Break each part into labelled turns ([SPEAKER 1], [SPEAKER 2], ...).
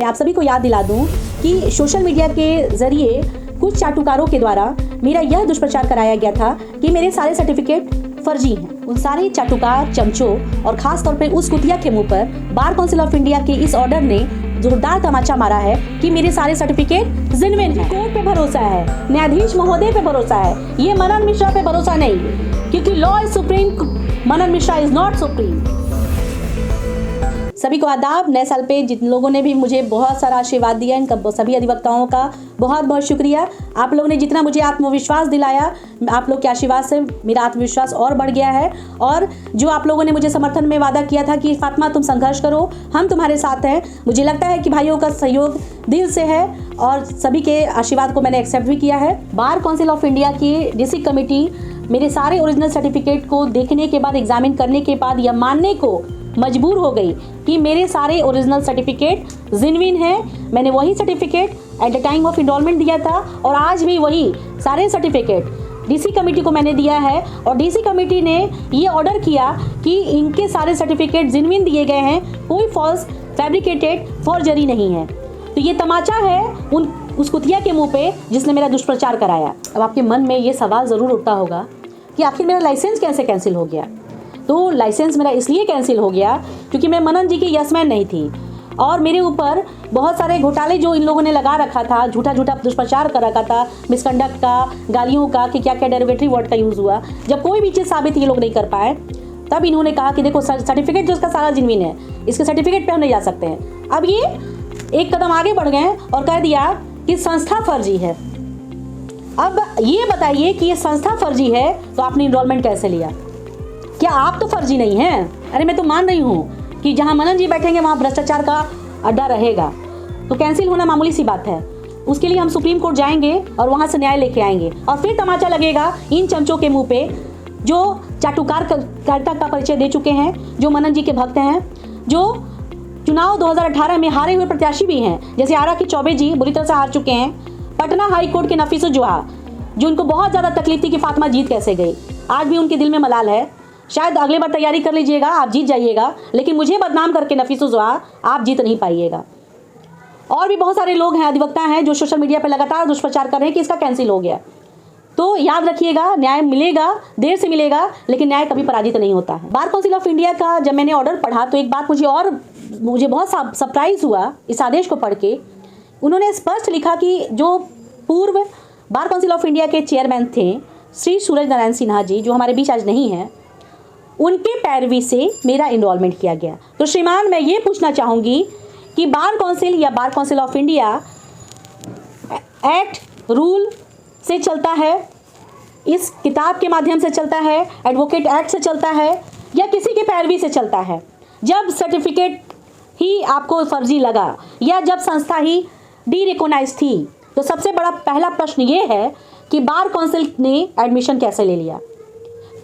[SPEAKER 1] मैं आप सभी को याद दिला दूं कि सोशल मीडिया के जरिए कुछ चाटुकारों के द्वारा मेरा यह दुष्प्रचार कराया गया था कि मेरे सारे सर्टिफिकेट फर्जी हैं। उन सारे चाटुकार चमचों और खास तौर पे उस कुतिया के मुंह पर बार काउंसिल ऑफ इंडिया के इस ऑर्डर ने जोरदार तमाचा मारा है कि मेरे सारे सर्टिफिकेट जिनविन हैं। कोर्ट पे भरोसा है, न्यायाधीश महोदय पे भरोसा है, ये मनन मिश्रा पे भरोसा नहीं, क्योंकि law is supreme, Manan Mishra is not supreme. सभी को आदाब। नए साल पे जिन लोगों ने भी मुझे बहुत सारा आशीर्वाद दिया, इनका सभी अधिवक्ताओं का बहुत बहुत शुक्रिया। आप लोगों ने जितना मुझे आत्मविश्वास दिलाया, आप लोग के आशीर्वाद से मेरा आत्मविश्वास और बढ़ गया है। और जो आप लोगों ने मुझे समर्थन में वादा किया था कि फातिमा तुम संघर्ष करो, हम तुम्हारे साथ हैं, मुझे लगता है कि भाइयों का सहयोग दिल से है और सभी के आशीर्वाद को मैंने एक्सेप्ट भी किया है। बार काउंसिल ऑफ इंडिया की डिस्ट्रिक्ट कमेटी मेरे सारे ओरिजिनल सर्टिफिकेट को देखने के बाद, एग्जामिन करने के बाद यह मानने को मजबूर हो गई कि मेरे सारे ओरिजिनल सर्टिफिकेट जिनविन हैं। मैंने वही certificate at the time of enrolment दिया था और आज भी वही सारे सर्टिफिकेट डीसी कमेटी को मैंने दिया है और डीसी कमेटी ने ये ऑर्डर किया कि इनके सारे सर्टिफिकेट जिनविन दिए गए हैं, कोई फॉल्स फैब्रिकेटेड फॉर्जरी नहीं है। तो ये तमाचा है उस कुतिया के मुंह पे जिसने मेरा दुष्प्रचार कराया। अब आपके मन में ये सवाल ज़रूर उठता होगा कि आखिर मेरा लाइसेंस कैसे कैंसिल हो गया। तो लाइसेंस मेरा इसलिए कैंसिल हो गया क्योंकि मैं मनन जी की यस मैन नहीं थी और मेरे ऊपर बहुत सारे घोटाले जो इन लोगों ने लगा रखा था, झूठा दुष्प्रचार कर रखा था, मिसकंडक्ट का, गालियों का, कि क्या क्या डेरिवेटरी वर्ड का यूज़ हुआ। जब कोई भी चीज़ साबित ये लोग नहीं कर पाए, तब इन्होंने कहा कि देखो सर्टिफिकेट जो उसका सारा जिनविन है, इसके सर्टिफिकेट पर हम नहीं जा सकते हैं। अब ये एक कदम आगे बढ़ गए और कह दिया कि संस्था फर्जी है। अब ये बताइए कि ये संस्था फर्जी है तो आपने इनरोलमेंट कैसे लिया? क्या आप तो फर्जी नहीं हैं? अरे मैं तो मान रही हूँ कि जहाँ मनन जी बैठेंगे वहाँ भ्रष्टाचार का अड्डा रहेगा, तो कैंसिल होना मामूली सी बात है। उसके लिए हम सुप्रीम कोर्ट जाएंगे और वहाँ से न्याय लेके आएंगे और फिर तमाचा लगेगा इन चमचों के मुंह पे जो चाटुकारिता का परिचय दे चुके हैं, जो मनन जी के भक्त हैं, जो चुनाव 2018 में हारे हुए प्रत्याशी भी हैं। जैसे आरा के चौबे जी बुरी तरह से हार चुके हैं, पटना हाई कोर्ट के नफीस जोहा, जो उनको बहुत ज़्यादा तकलीफ थी कि फातिमा जीत कैसे गई, आज भी उनके दिल में मलाल है। शायद अगले बार तैयारी कर लीजिएगा, आप जीत जाइएगा, लेकिन मुझे बदनाम करके नफीस जोहा आप जीत नहीं पाइएगा। और भी बहुत सारे लोग हैं, अधिवक्ता हैं, जो सोशल मीडिया पे लगातार दुष्प्रचार कर रहे हैं कि इसका कैंसिल हो गया। तो याद रखिएगा, न्याय मिलेगा, देर से मिलेगा, लेकिन न्याय कभी पराजित नहीं होता है। बार काउंसिल ऑफ इंडिया का जब मैंने ऑर्डर पढ़ा तो एक बात मुझे बहुत सरप्राइज हुआ इस आदेश को पढ़ के। उन्होंने स्पष्ट लिखा कि जो पूर्व बार काउंसिल ऑफ इंडिया के चेयरमैन थे श्री सूरज नारायण सिन्हा जी, जो हमारे बीच आज नहीं हैं, उनके पैरवी से मेरा इनरोलमेंट किया गया। तो श्रीमान, मैं ये पूछना चाहूँगी कि बार काउंसिल या bar council of India act rule से चलता है, इस किताब के माध्यम से चलता है, एडवोकेट एक्ट से चलता है, या किसी के पैरवी से चलता है? जब सर्टिफिकेट ही आपको फर्जी लगा या जब संस्था ही डीरिकॉग्नाइज थी, तो सबसे बड़ा पहला प्रश्न ये है कि बार काउंसिल ने एडमिशन कैसे ले लिया?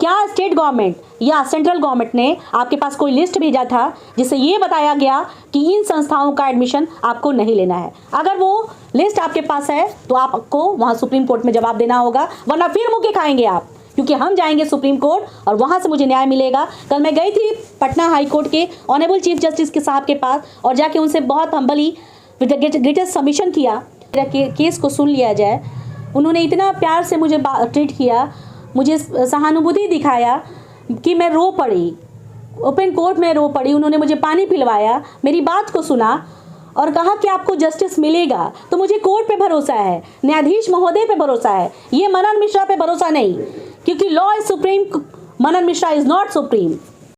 [SPEAKER 1] क्या स्टेट गवर्नमेंट या सेंट्रल गवर्नमेंट ने आपके पास कोई लिस्ट भेजा था जिससे ये बताया गया कि इन संस्थाओं का एडमिशन आपको नहीं लेना है? अगर वो लिस्ट आपके पास है तो आपको वहाँ सुप्रीम कोर्ट में जवाब देना होगा, वरना फिर मुँह के खाएंगे आप, क्योंकि हम जाएंगे सुप्रीम कोर्ट और वहाँ से मुझे न्याय मिलेगा। कल मैं गई थी पटना हाई कोर्ट के ऑनरेबल चीफ जस्टिस के साहब के पास और जाके उनसे बहुत हम्बली विद ग्रेटेस्ट सबमिशन किया केस को सुन लिया जाए। उन्होंने इतना प्यार से मुझे ट्रीट किया, मुझे सहानुभूति दिखाया कि मैं रो पड़ी, ओपन कोर्ट में रो पड़ी। उन्होंने मुझे पानी पिलवाया, मेरी बात को सुना और कहा कि आपको जस्टिस मिलेगा। तो मुझे कोर्ट पे भरोसा है, न्यायाधीश महोदय पे भरोसा है, ये मनन मिश्रा पे भरोसा नहीं, क्योंकि law is supreme, Manan Mishra is not supreme.